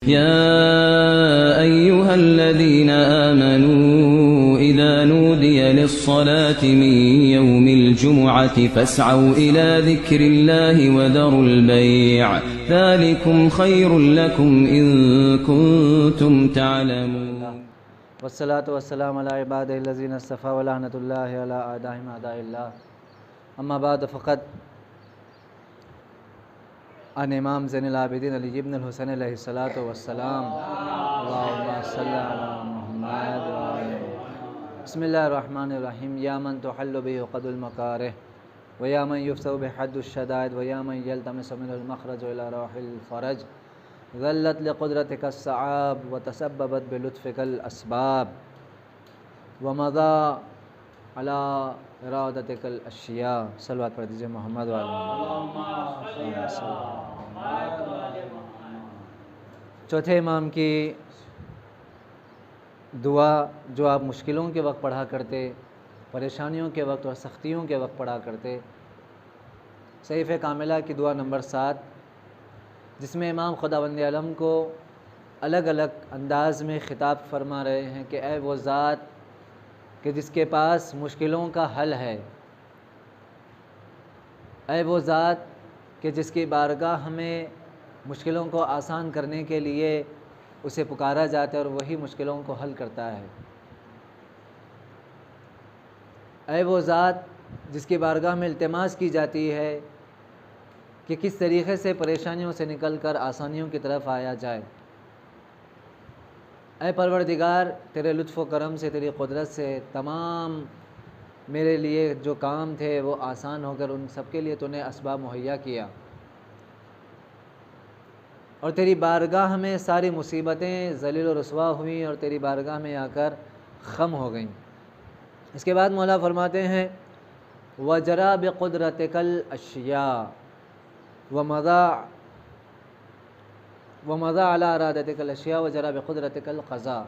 या अय्युहल्लज़ीना आमनू इज़ा नूदिय लिस्सलाति मिन यौमिल जुमुअति फस्अऊ इला ज़िक्रिल्लाहि वज़रुल बैअ ज़ालिकुम खैरुल लकुम इन कुंतुम तअलमून। वस्सलातु वस्सलामु अला इबादिल्लज़ीना इस्तफ़ा व लअनतुल्लाहि अला आदाहिम अदाइल्लाह। अम्मा बाद फ़क़द अन इमाम ज़ैनुल आबिदीन अली इब्न हुसैन अलैहिस्सलातु वस्सलाम अल्लाहुम्मा सल्लि अला मुहम्मद व आले बिस्मिल्लाहिर रहमानिर रहीम। या मन तुहल्लु बिही उक़दुल मकारिह व या मन युफ़्सउ बिहद्दुश शदाइद व या मन यल्तमिसु मिनहुल मख़रज इला राहिल फ़रज ज़ल्लत लिक़ुदरतिका अस्सआब व तसब्बबत बिलुत्फ़िकल अस्बाब व मज़ा अला इरादतिकल अशिया। सल्लल्लाहु पढ़ दीजिए मोहम्मद वाले। चौथे इमाम की दुआ जो आप मुश्किलों के वक्त पढ़ा करते, परेशानियों के वक्त और सख्तियों के वक्त पढ़ा करते, सहीफ़े कामिला की दुआ नंबर 7, जिसमें इमाम खुदावंद आलम को अलग अलग अंदाज़ में ख़िताब फरमा रहे हैं कि ऐ वो ज़ात कि जिसके पास मुश्किलों का हल है, ऐ वो ज़ात कि जिसकी बारगाह में मुश्किलों को आसान करने के लिए उसे पुकारा जाता है और वही मुश्किलों को हल करता है। ऐ वो ज़ात जिसकी बारगाह में इल्तिमास की जाती है कि किस तरीक़े से परेशानियों से निकल कर आसानियों की तरफ आया जाए। ऐ परवरदिगार, तेरे लुत्फ़ व करम से, तेरी क़ुदरत से तमाम मेरे लिए जो काम थे वो आसान होकर उन सब के लिए तूने असबाब मुहैया किया और तेरी बारगाह में सारी मुसीबतें ज़लील व रुसवा हुई और तेरी बारगाह में आकर ख़म हो गईं। इसके बाद मौला फरमाते हैं वजरा बिक़ुदरतिकल अशिया व मज़ा अला इरादतिकल अशिया व जरा बिक़ुदरतिकल क़ज़ा।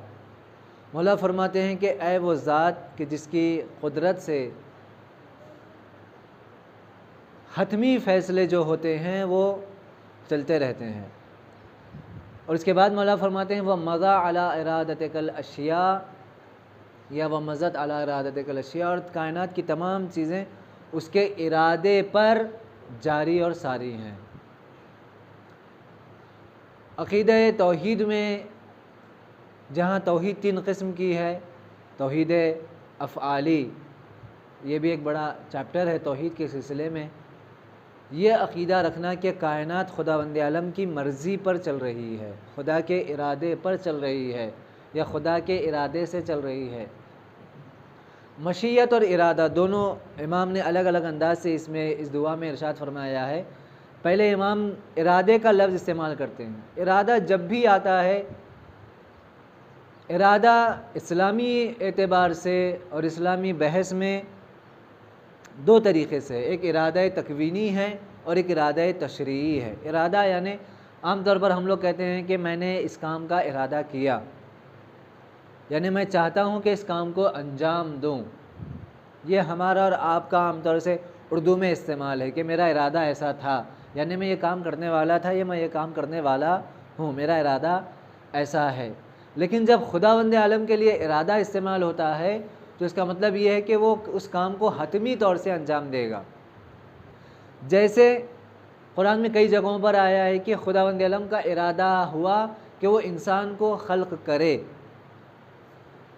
मौला फरमाते हैं कि ऐ वो ज़ात कि जिसकी क़ुदरत से हतमी फ़ैसले जो होते हैं वो चलते रहते हैं। और इसके बाद मौला फरमाते हैं वह मज़ा अला इरादतिकल अशिया या वह मज़द अला इरादतिकल अशिया, और कायनात की तमाम चीज़ें उसके इरादे पर जारी और सारी हैं। अक़ीदे तौहीद में जहाँ तौहीद 3 किस्म की है, तौहीद अफ़आली, ये भी एक बड़ा चैप्टर है तौहीद के सिलसिले में। ये अक़ीदा रखना कि कायनात खुदावंद आलम की मर्ज़ी पर चल रही है, खुदा के इरादे पर चल रही है या खुदा के इरादे से चल रही है। मशीयत और इरादा दोनों इमाम ने अलग अलग अंदाज से इसमें इस दुआ में इरशाद फरमाया है। पहले इमाम इरादे का लफ्ज़ इस्तेमाल करते हैं। इरादा जब भी आता है, इरादा इस्लामी एतबार से और इस्लामी बहस में 2 तरीक़े से, एक इरादा तकवीनी है और एक इरादा तशरीई है। इरादा यानी आम तौर पर हम लोग कहते हैं कि मैंने इस काम का इरादा किया, यानी मैं चाहता हूँ कि इस काम को अंजाम दूँ। ये हमारा और आपका आम तौर से उर्दू में इस्तेमाल है कि मेरा इरादा ऐसा था, यानी मैं ये काम करने वाला था या मैं ये काम करने वाला हूँ, मेरा इरादा ऐसा है। लेकिन जब खुदावंद आलम के लिए इरादा इस्तेमाल होता है तो इसका मतलब ये है कि वो उस काम को हतमी तौर से अंजाम देगा। जैसे कुरान में कई जगहों पर आया है कि खुदावंद आलम का इरादा हुआ कि वो इंसान को खल्क़ करे,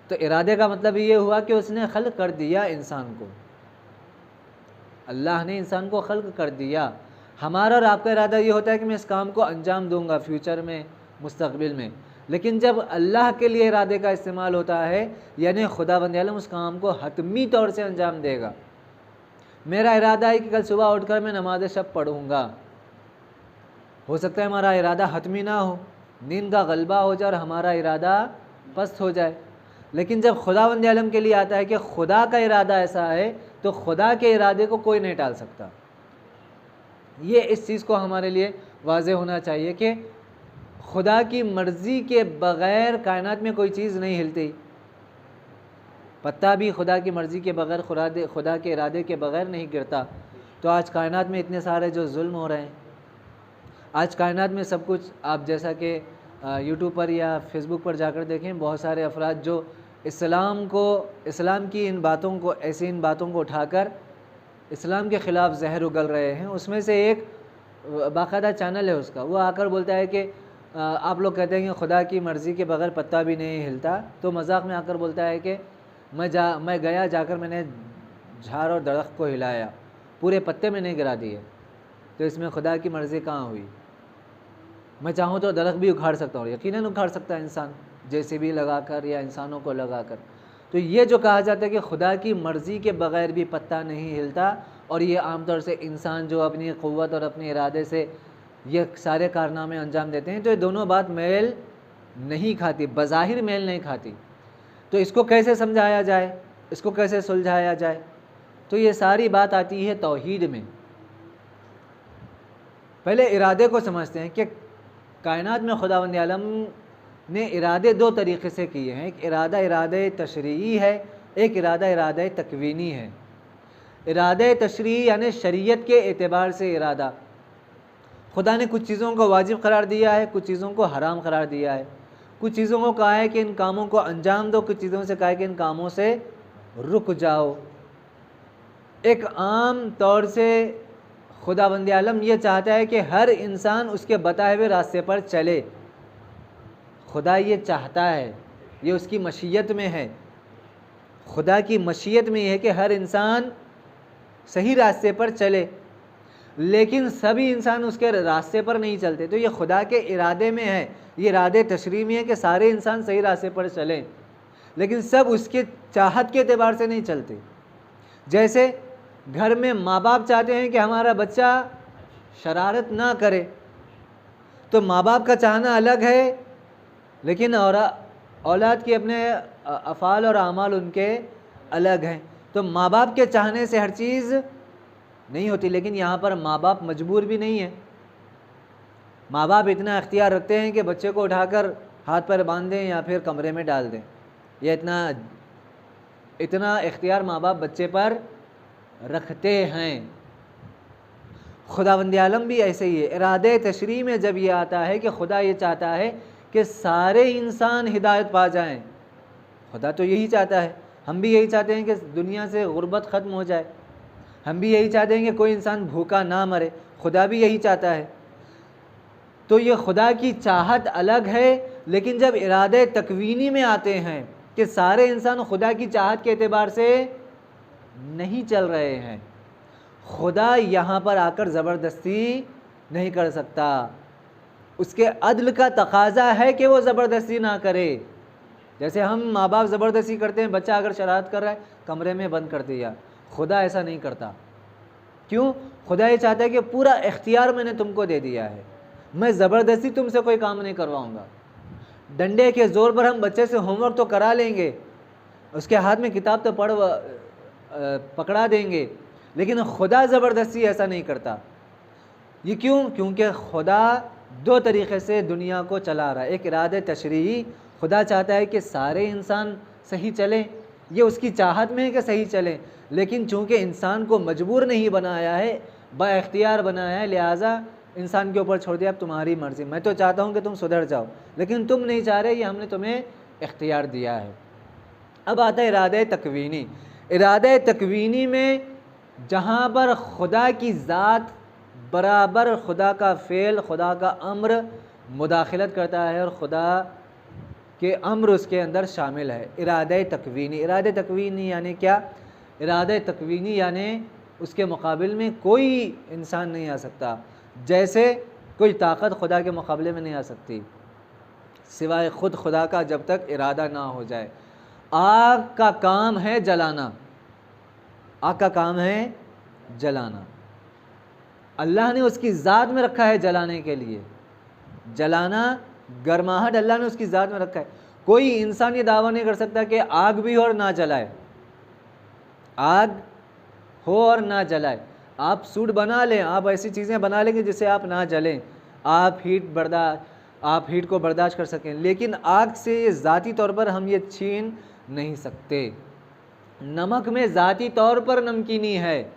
तो इरादे का मतलब ये हुआ कि उसने खल्क़ कर दिया इंसान को, अल्लाह ने इंसान को खल्क़ कर दिया। हमारा और आपका इरादा ये होता है कि मैं इस काम को अंजाम दूंगा फ्यूचर में, मुस्तक़बिल में। लेकिन जब अल्लाह के लिए इरादे का इस्तेमाल होता है, यानी खुदावंद आलम उस काम को हतमी तौर से अंजाम देगा। मेरा इरादा है कि कल सुबह उठकर मैं नमाज शब पढ़ूँगा, हो सकता है हमारा इरादा हतमी ना हो, नींद का गलबा हो जाए और हमारा इरादा पस्त हो जाए। लेकिन जब खुदावंद आलम के लिए आता है कि खुदा का इरादा ऐसा है, तो खुदा के इरादे को कोई नहीं टाल सकता। ये इस चीज़ को हमारे लिए वाज़ेह होना चाहिए कि खुदा की मर्ज़ी के बग़ैर कायनात में कोई चीज़ नहीं हिलती। पत्ता भी खुदा की मर्ज़ी के बग़ैर, खुदा के इरादे के बग़ैर नहीं गिरता। तो आज कायनात में इतने सारे जो जुल्म हो रहे हैं, आज कायनात में सब कुछ आप जैसा कि यूट्यूब पर या फेसबुक पर जाकर देखें, बहुत सारे अफराद जो इस्लाम की इन बातों को उठाकर इस्लाम के ख़िलाफ़ जहर उगल रहे हैं। उसमें से एक बाकायदा चैनल है उसका, वो आकर बोलता है कि आप लोग कहते हैं कि खुदा की मर्ज़ी के बगैर पत्ता भी नहीं हिलता, तो मजाक में आकर बोलता है कि मैं गया जाकर मैंने झाड़ और दरख्त को हिलाया, पूरे पत्ते में नहीं गिरा दिए, तो इसमें खुदा की मर्ज़ी कहाँ हुई। मैं चाहूँ तो दरख्त भी उखाड़ सकता हूँ, यकीनन उखाड़ सकता है इंसान, JCB लगाकर या इंसानों को लगाकर। तो ये जो कहा जाता है कि खुदा की मर्ज़ी के बग़ैर भी पत्ता नहीं हिलता, और ये आमतौर से इंसान जो अपनी क़ुव्वत और अपने इरादे से ये सारे कारनामे अंजाम देते हैं, तो ये दोनों बात मेल नहीं खाती, बज़ाहिर मेल नहीं खाती। तो इसको कैसे समझाया जाए, इसको कैसे सुलझाया जाए? तो ये सारी बात आती है तौहीद में। पहले इरादे को समझते हैं कि कायनात में खुदावंद आलम ने इरादे दो तरीक़े से किए हैं। एक इरादा तशरीई है, एक इरादा तकवीनी है। इरादा तशरीई यानी शरीयत के एतबार से इरादा, खुदा ने कुछ चीज़ों को वाजिब करार दिया है, कुछ चीज़ों को हराम करार दिया है, कुछ चीज़ों को कहा है कि इन कामों को अंजाम दो, कुछ चीज़ों से कहा है कि इन कामों से रुक जाओ। एक आम तौर से खुदावंद आलम ये चाहता है कि हर इंसान उसके बताए हुए रास्ते पर चले। खुदा ये चाहता है, ये उसकी मशीयत में है। खुदा की मशीयत में है कि हर इंसान सही रास्ते पर चले, लेकिन सभी इंसान उसके रास्ते पर नहीं चलते। तो ये खुदा के इरादे में है, ये इरादे तशरीह में है कि सारे इंसान सही रास्ते पर चलें, लेकिन सब उसके चाहत के एतबार से नहीं चलते। जैसे घर में माँ बाप चाहते हैं कि हमारा बच्चा शरारत ना करे, तो माँ बाप का चाहना अलग है, लेकिन औलाद के अपने अफ़ाल और आमाल उनके अलग हैं। तो माँ बाप के चाहने से हर चीज़ नहीं होती, लेकिन यहाँ पर माँ बाप मजबूर भी नहीं है। माँ बाप इतना इख्तियार रखते हैं कि बच्चे को उठाकर हाथ पर बांध दें या फिर कमरे में डाल दें, यह इतना इख्तियार माँ बाप बच्चे पर रखते हैं। खुदावंद आलम भी ऐसे ही है। इरादे तशरीह में जब ये आता है कि खुदा ये चाहता है कि सारे इंसान हिदायत पा जाएं, खुदा तो यही चाहता है, हम भी यही चाहते हैं कि दुनिया से गुर्बत ख़त्म हो जाए, हम भी यही चाहते हैं कि कोई इंसान भूखा ना मरे, खुदा भी यही चाहता है। तो ये खुदा की चाहत अलग है, लेकिन जब इरादे तकवीनी में आते हैं कि सारे इंसान खुदा की चाहत के एतबार से नहीं चल रहे हैं, खुदा यहाँ पर आकर ज़बरदस्ती नहीं कर सकता। उसके अदल का तकाजा है कि वो ज़बरदस्ती ना करे। जैसे हम माँ बाप ज़बरदस्ती करते हैं, बच्चा अगर शरारत कर रहा है कमरे में बंद कर दिया, खुदा ऐसा नहीं करता। क्यों? खुदा ये चाहता है कि पूरा इख्तियार मैंने तुमको दे दिया है, मैं ज़बरदस्ती तुमसे कोई काम नहीं करवाऊँगा। डंडे के ज़ोर पर हम बच्चे से होमवर्क तो करा लेंगे, उसके हाथ में किताब तो पकड़ा देंगे, लेकिन खुदा ज़बरदस्ती ऐसा नहीं करता। ये क्यों? क्योंकि खुदा दो तरीक़े से दुनिया को चला रहा है। एक इरादा तशरीही, खुदा चाहता है कि सारे इंसान सही चलें, ये उसकी चाहत में है कि सही चलें, लेकिन चूँकि इंसान को मजबूर नहीं बनाया है, बाइख्तियार बनाया है, लिहाजा इंसान के ऊपर छोड़ दिया, अब तुम्हारी मर्ज़ी, मैं तो चाहता हूँ कि तुम सुधर जाओ, लेकिन तुम नहीं चाह रहे, ये हमने तुम्हें इख्तियार दिया है। अब आता है इरादा तकवीनी। इरादा तकवीनी में जहाँ पर खुदा की ज़ात बराबर खुदा का फ़ेल, खुदा का अम्र मुदाखलत करता है और खुदा के अम्र उसके अंदर शामिल है। इरादा तकवीनी। इरादा तकवीनी यानी क्या? इरादा तकवीनी यानी उसके मुकाबिल में कोई इंसान नहीं आ सकता। जैसे कोई ताकत खुदा के मुकाबले में नहीं आ सकती सिवाय ख़ुद खुदा का, जब तक इरादा ना हो जाए। आग का काम है जलाना, आग का काम है जलाना, अल्लाह ने उसकी ज़ात में रखा है जलाने के लिए। जलाना, गर्माहट अल्लाह ने उसकी ज़ात में रखा है। कोई इंसान ये दावा नहीं कर सकता कि आग भी हो और ना जलाए, आग हो और ना जलाए। आप सूट बना लें, आप ऐसी चीज़ें बना लेंगे जिससे आप ना जलें, आप हीट को बर्दाश्त कर सकें, लेकिन आग से ज़ाती तौर पर हम ये छीन नहीं सकते। नमक में ज़ाती तौर पर नमकीनी है,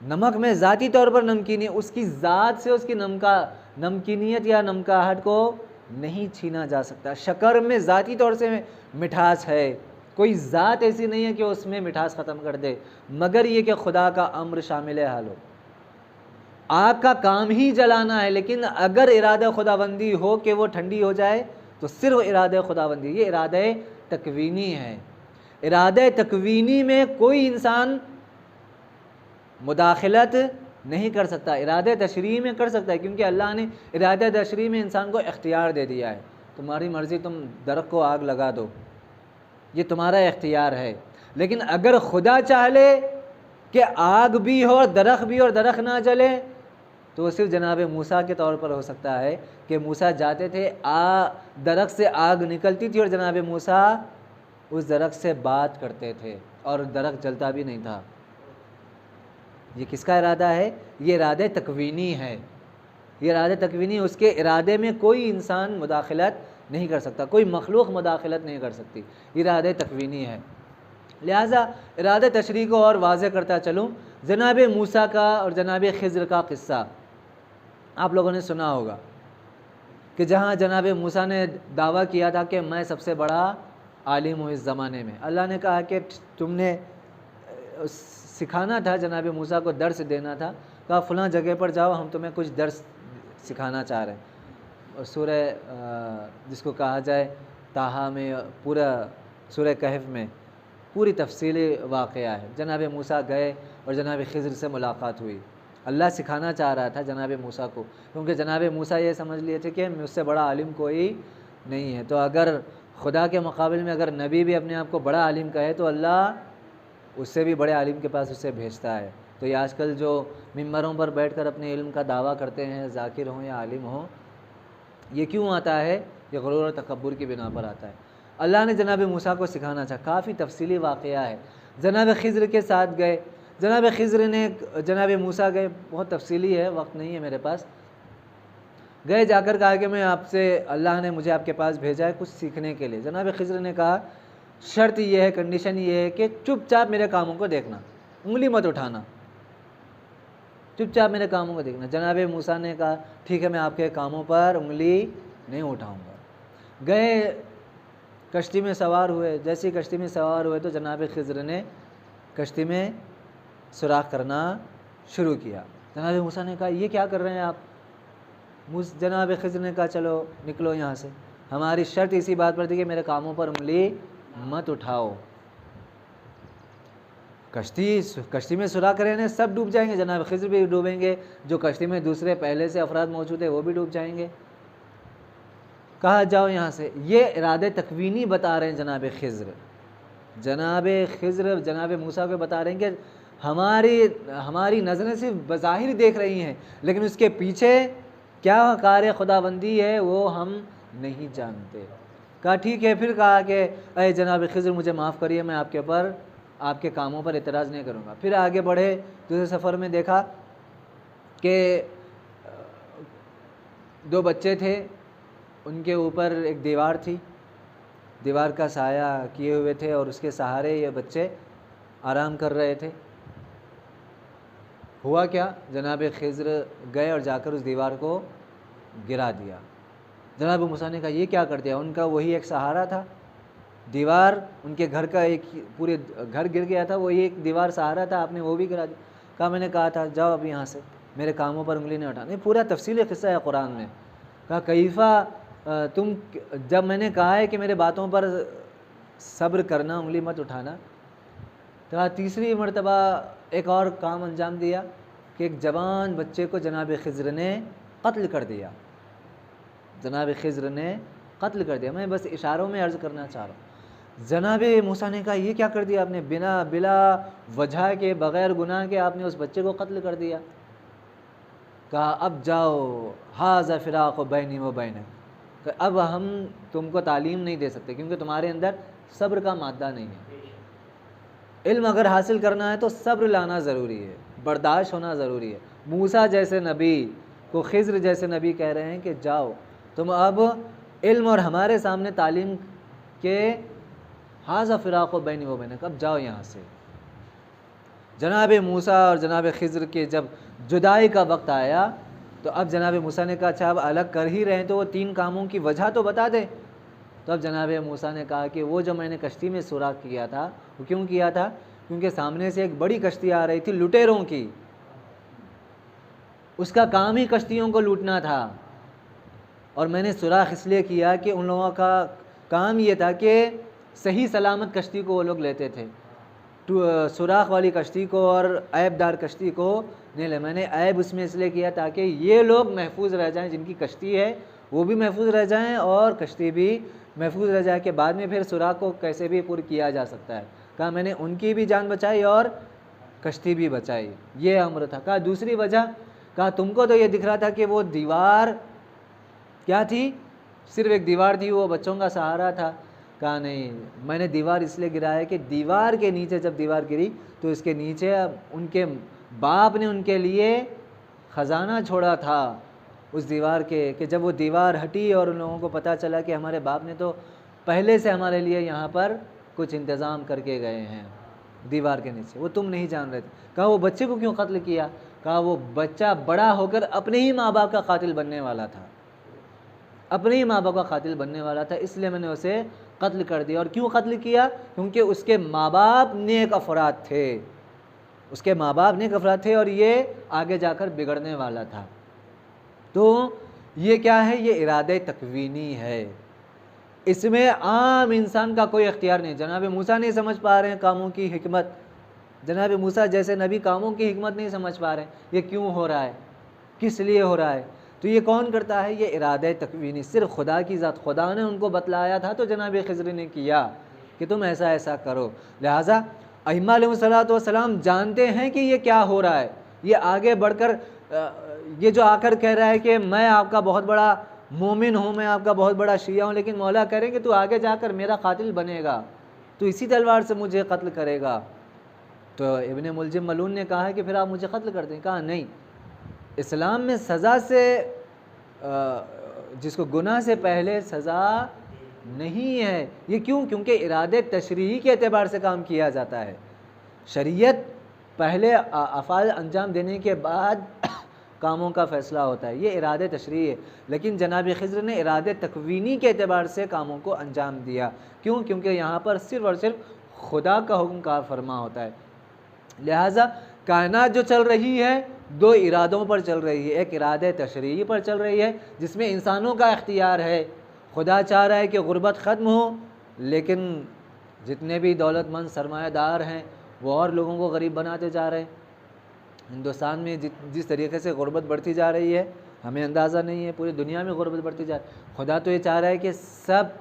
नमक में ज़ाती तौर पर नमकीनी, उसकी ज़ात से उसकी नमकीनियत या नमकाहट को नहीं छीना जा सकता। शक्कर में ज़ाती तौर से मिठास है, कोई ज़ात ऐसी नहीं है कि उसमें मिठास ख़त्म कर दे, मगर ये कि खुदा का अम्र शामिल हाल हो। आग का काम ही जलाना है, लेकिन अगर इरादा खुदाबंदी हो कि वो ठंडी हो जाए तो सिर्फ इरादा खुदाबंदी, ये इरादा तकवीनी है। इरादा तकवीनी में कोई इंसान मुदाखलत नहीं कर सकता, इरादा तशरीह में कर सकता है, क्योंकि अल्लाह ने इरादा तशरीह में इंसान को इख्तियार दे दिया है। तुम्हारी मर्ज़ी, तुम दरख्त को आग लगा दो, ये तुम्हारा इख्तियार है। लेकिन अगर खुदा चाह ले कि आग भी हो और दरख्त भी और दरख्त ना जले, तो वो सिर्फ जनाब मूसा के तौर पर हो सकता है कि मूसा जाते थे, दरख्त से आग निकलती थी और जनाब मूसा उस दरख्त से बात करते थे और दरख्त जलता भी नहीं था। ये किसका इरादा है? ये इरादे तकवीनी है, ये इरादे तकवीनी, उसके इरादे में कोई इंसान मुदाखलत नहीं कर सकता, कोई मखलूक मुदाखलत नहीं कर सकती, इरादे तकवीनी है। लिहाजा इरादा तशरीह को और वाज़े करता चलूँ, जनाब मूसा का और जनाब खिज़्र का क़िस्सा आप लोगों ने सुना होगा कि जहाँ जनाब मूसा ने दावा किया था कि मैं सबसे बड़ा आलिम हूँ इस ज़माने में। अल्लाह ने कहा कि तुमने सिखाना था, जनाब मूसा को दर्स देना था, कहा फ़लाँ जगह पर जाओ, हम तुम्हें कुछ दर्स सिखाना चाह रहे हैं। और सूरह जिसको कहा जाए ताहा में, पूरा सूरह कहफ में पूरी तफसीली वाक़या है। जनाब मूसा गए और जनाब खिज़्र से मुलाकात हुई। अल्लाह सिखाना चाह रहा था जनाब मूसा को, क्योंकि जनाब मूसा ये समझ लिए थे कि मुझसे बड़ा आलिम कोई नहीं है। तो अगर खुदा के मुकाबले में अगर नबी भी अपने आप को बड़ा आलिम कहे तो अल्लाह उससे भी बड़े आलिम के पास उसे भेजता है। तो ये आजकल जो मिंबरों पर बैठकर अपने इल्म का दावा करते हैं, ज़ाकिर हों या आलिम हों, ये क्यों आता है? ये गुरूर और तकब्बुर की बिना पर आता है। अल्लाह ने जनाब मूसा को सिखाना चाहा, काफ़ी तफसीली वाक़या है। जनाब खिज़्र के साथ गए, जनाब खिज़्र ने जनाब मूसा गए, बहुत तफसीली है, वक्त नहीं है मेरे पास। गए, जाकर कहा कि मैं आपसे, अल्लाह ने मुझे आपके पास भेजा है कुछ सीखने के लिए। जनाब खिज़्र ने कहा शर्त यह है, कंडीशन ये है कि चुपचाप मेरे कामों को देखना, उंगली मत उठाना, चुपचाप मेरे कामों को देखना। जनाब मूसा ने कहा ठीक है, मैं आपके कामों पर उंगली नहीं उठाऊँगा। गए, कश्ती में सवार हुए। जैसे ही कश्ती में सवार हुए तो जनाब खिज़्र ने कश्ती में सुराख करना शुरू किया। जनाब मूसा ने कहा ये क्या कर रहे हैं आप? जनाब खिज़्र ने कहा चलो निकलो यहाँ से, हमारी शर्त इसी बात पर थी कि मेरे कामों पर उंगली मत उठाओ। कश्ती में सुराख रहने सब डूब जाएंगे, जनाब खिज़्र भी डूबेंगे, जो कश्ती में दूसरे पहले से अफराद मौजूद है वो भी डूब जाएंगे। कहा जाओ यहाँ से। ये इरादे तकवीनी बता रहे हैं जनाब खिज़्र। जनाब खिज़्र जनाब मूसा को बता रहे हैं कि हमारी नज़रें सिर्फ बज़ाहिर देख रही हैं, लेकिन उसके पीछे क्या कार्य खुदाबंदी है वो हम नहीं जानते। कहा ठीक है। फिर कहा कि अरे जनाब खिज़्र मुझे माफ़ करिए, मैं आपके ऊपर आपके कामों पर एतराज़ नहीं करूँगा। फिर आगे बढ़े, दूसरे सफ़र में देखा कि दो बच्चे थे, उनके ऊपर एक दीवार थी, दीवार का साया किए हुए थे और उसके सहारे ये बच्चे आराम कर रहे थे। हुआ क्या, जनाब खिज़्र गए और जाकर उस दीवार को गिरा दिया। जनाब मूसा ने कहा ये क्या कर दिया? उनका वही एक सहारा था, दीवार, उनके घर का एक पूरे घर गिर गया था, वही एक दीवार सहारा था, आपने वो भी गिरा दिया। कहा मैंने कहा था जाओ अब यहाँ से, मेरे कामों पर उंगली नहीं उठानी। पूरा तफसीली क़िस्सा है कुरान में। कहा कैफ़ा तुम, जब मैंने कहा है कि मेरे बातों पर सब्र करना, उंगली मत उठाना, तो तीसरी मरतबा एक और काम अंजाम दिया कि एक जवान बच्चे को जनाब खिज़्र ने कत्ल कर दिया। जनाब खिज़्र ने कत्ल कर दिया। मैं बस इशारों में अर्ज़ करना चाह रहा हूँ। जनाब मूसा ने कहा ये क्या कर दिया आपने? बिला वजह के, बग़ैर गुनाह के आपने उस बच्चे को कत्ल कर दिया। कहा अब जाओ, हाज़ा फ़िराक़ु बैनी व बैनक, अब हम तुमको तालीम नहीं दे सकते क्योंकि तुम्हारे अंदर सब्र का मादा नहीं है। इल्म अगर हासिल करना है तो सब्र लाना ज़रूरी है, बर्दाश्त होना ज़रूरी है। मूसा जैसे नबी को खिज़्र जैसे नबी कह रहे हैं कि जाओ तुम अब इल्म और हमारे सामने तालीम के, हाज़ा फ़िराक़ु बैनी व बैनक, अब जाओ यहाँ से। जनाब मूसा और जनाब खिज़्र के जब जुदाई का वक्त आया तो अब जनाब मूसा ने कहा अच्छा अब अलग कर ही रहे हैं तो वो 3 कामों की वजह तो बता दें। तो अब जनाब मूसा ने कहा कि वो जो मैंने कश्ती में सुराख किया था वो क्यों किया था, क्योंकि सामने से एक बड़ी कश्ती आ रही थी लुटेरों की, उसका काम ही कश्तियों को लूटना था, और मैंने सुराख इसलिए किया कि उन लोगों का काम ये था कि सही सलामत कश्ती को वो लोग लेते थे, सुराख वाली कश्ती को और ऐबदार कश्ती को नहीं ले। मैंने ऐब उसमें इसलिए किया ताकि ये लोग महफूज रह जाएं, जिनकी कश्ती है वो भी महफूज रह जाएं और कश्ती भी महफूज रह जाए, कि बाद में फिर सुराख को कैसे भी पूरा किया जा सकता है। कहा मैंने उनकी भी जान बचाई और कश्ती भी बचाई, ये अम्र था। कहा दूसरी वजह, कहा तुमको तो ये दिख रहा था कि वो दीवार क्या थी, सिर्फ एक दीवार थी, वो बच्चों का सहारा था। कहा नहीं, मैंने दीवार इसलिए गिराया कि दीवार के नीचे जब दीवार गिरी तो इसके नीचे उनके बाप ने उनके लिए ख़जाना छोड़ा था उस दीवार के, कि जब वो दीवार हटी और उन लोगों को पता चला कि हमारे बाप ने तो पहले से हमारे लिए यहाँ पर कुछ इंतज़ाम करके गए हैं दीवार के नीचे, वो तुम नहीं जान रहे थे। कहा वो बच्चे को क्यों कत्ल किया, कहा वो बच्चा बड़ा होकर अपने ही माँ बाप का कातिल बनने वाला था, अपने ही माँ बाप का कातिल बनने वाला था, इसलिए मैंने उसे कत्ल कर दिया। और क्यों कत्ल किया, क्योंकि उसके माँ बाप नेक अफराद थे, उसके माँ बाप नेक अफराद थे और ये आगे जाकर बिगड़ने वाला था। तो ये क्या है, ये इरादे तकवीनी है, इसमें आम इंसान का कोई इख्तियार नहीं। जनाब मूसा नहीं समझ पा रहे हैं कामों की हिकमत, जनाब मूसा जैसे नबी कामों की हिकमत नहीं समझ पा रहे हैं, ये क्यों हो रहा है, किस लिए हो रहा है। तो ये कौन करता है, ये इरादे तकवीनी, सिर्फ खुदा की ज़ात, खुदा ने उनको बतलाया था तो जनाब खिज़र ने किया कि तुम ऐसा ऐसा करो। लिहाजा अइम्मा अलैहिस्सलाम जानते हैं कि ये क्या हो रहा है, ये आगे बढ़कर ये जो आकर कह रहा है कि मैं आपका बहुत बड़ा मोमिन हूँ, मैं आपका बहुत बड़ा शिया हूँ, लेकिन मौला करेंगे तू आगे जाकर मेरा कातिल बनेगा, तो इसी तलवार से मुझे कत्ल करेगा। तो इब्ने मुलजिम मलून ने कहा है कि फिर आप मुझे कत्ल कर दें। कहा नहीं, इस्लाम में सज़ा से जिसको गुनाह से पहले सज़ा नहीं है। ये क्यों, क्योंकि इरादे तशरीही के एतबार से काम किया जाता है। शरीयत पहले अफ़ाल अंजाम देने के बाद कामों का फ़ैसला होता है, ये इरादे तशरीही है। लेकिन जनाब खिज़र ने इरादे तकवीनी के एतबार से कामों को अंजाम दिया। क्यों, क्योंकि यहाँ पर सिर्फ़ और सिर्फ खुदा का हुक्म कार फरमा होता है। लिहाजा कायनात जो चल रही है 2 इरादों पर चल रही है, एक इरादे तशरीही पर चल रही है जिसमें इंसानों का इख्तियार है। खुदा चाह रहा है कि गुर्बत ख़त्म हो, लेकिन जितने भी दौलतमंद सरमायादार हैं वो और लोगों को गरीब बनाते जा रहे हैं। हिंदुस्तान में जिस तरीके से गुर्बत बढ़ती जा रही है हमें अंदाज़ा नहीं है, पूरी दुनिया में गुर्बत बढ़ती जा रही है। खुदा तो ये चाह रहा है कि सब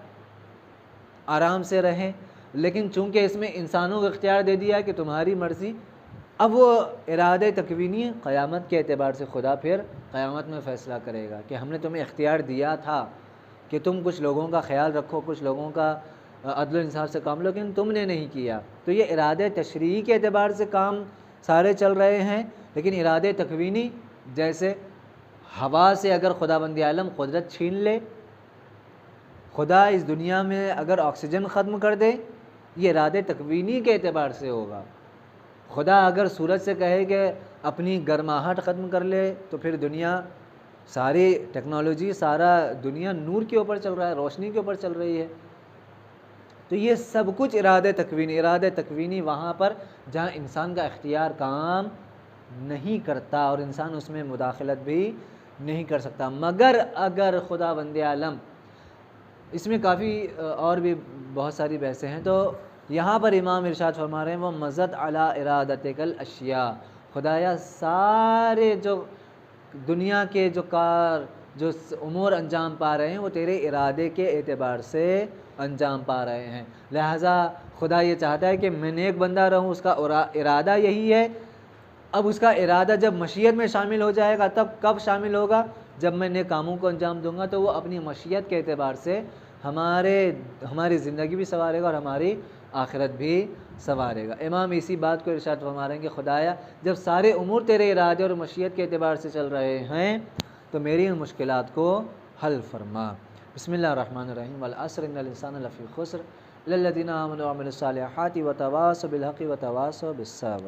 आराम से रहें, लेकिन चूँकि इसमें इंसानों को इख्तियार दे दिया है कि तुम्हारी मर्ज़ी, अब वो इरादे तकवीनी क़यामत के एतबार से खुदा फिर क़यामत में फ़ैसला करेगा कि हमने तुम्हें इख्तियार दिया था कि तुम कुछ लोगों का ख्याल रखो, कुछ लोगों का अदल इंसाफ से काम, लेकिन तुमने नहीं किया। तो ये इरादे तशरीही के एतबार से काम सारे चल रहे हैं, लेकिन इरादे तकवीनी, जैसे हवा से अगर खुदाबंदी आलम कुदरत छीन ले, खुदा इस दुनिया में अगर ऑक्सीजन ख़त्म कर दे, ये इरादे तकवीनी के एतबार से होगा। खुदा अगर सूरज से कहे कि अपनी गर्माहट ख़त्म कर ले, तो फिर दुनिया सारी टेक्नोलॉजी, सारा दुनिया नूर के ऊपर चल रहा है, रोशनी के ऊपर चल रही है। तो ये सब कुछ इरादे तकवीनी वहाँ पर जहाँ इंसान का इख्तियार काम नहीं करता और इंसान उसमें मुदाखलत भी नहीं कर सकता। मगर अगर खुदा बंदे आलम, इसमें काफ़ी और भी बहुत सारी बहसें हैं, तो यहाँ पर इमाम इरशाद फरमा रहे हैं वो मज़द अला इरादतिकल अशिया, खुदाया सारे जो दुनिया के जो उमूर अंजाम पा रहे हैं वो तेरे इरादे के एतबार से अंजाम पा रहे हैं। लिहाजा खुदा ये चाहता है कि मैं नेक बंदा रहूँ, उसका इरादा यही है। अब उसका इरादा जब मशीयत में शामिल हो जाएगा, तब कब शामिल होगा, जब मैं नेक कामों को अंजाम दूंगा तो वो अपनी मशीयत के एतबार से हमारी ज़िंदगी भी संवारेगा और हमारी आखिरत भी संवारेगा। इमाम इसी बात को इरशाद फरमा रहे हैं कि खुदाया जब सारे उमूर तेरे इरादे और मशीयत के एतबार से चल रहे हैं तो मेरी इन मुश्किलात को हल फरमा। बिस्मिल्लाहिर्रहमानिर्रहीम वल अस्र इन्नल इंसाना लफ़ी खुस्र इल्लल्लज़ीना आमनु व अमिलुस्सालिहाति व तवासौ बिल हक़्क़ि व तवासौ बिस्सब्र।